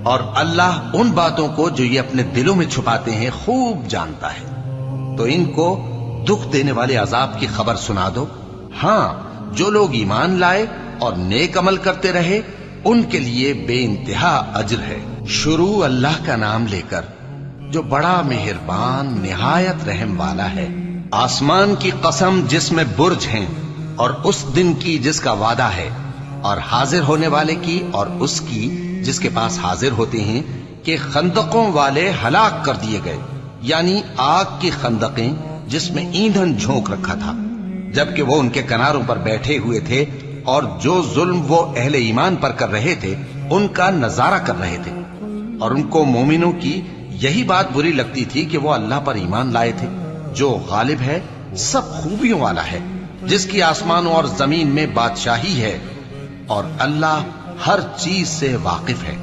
اور اللہ ان باتوں کو جو یہ اپنے دلوں میں چھپاتے ہیں خوب جانتا ہے۔ تو ان کو دکھ دینے والے عذاب کی خبر سنا دو۔ ہاں، جو لوگ ایمان لائے اور نیک عمل کرتے رہے ان کے لیے بے انتہا اجر ہے۔ شروع اللہ کا نام لے کر جو بڑا مہربان نہایت رحم والا ہے۔ آسمان کی قسم جس میں برج ہیں، اور اس دن کی جس کا وعدہ ہے، اور حاضر ہونے والے کی اور اس کی جس کے پاس حاضر ہوتے ہیں، کہ خندقوں والے ہلاک کر دیے گئے، یعنی آگ کی خندقیں جس میں ایندھن جھونک رکھا تھا، جبکہ وہ ان کے کناروں پر بیٹھے ہوئے تھے اور جو ظلم وہ اہل ایمان پر کر رہے تھے ان کا نظارہ کر رہے تھے، اور ان کو مومنوں کی یہی بات بری لگتی تھی کہ وہ اللہ پر ایمان لائے تھے جو غالب ہے، سب خوبیوں والا ہے، جس کی آسمانوں اور زمین میں بادشاہی ہے، اور اللہ ہر چیز سے واقف ہے۔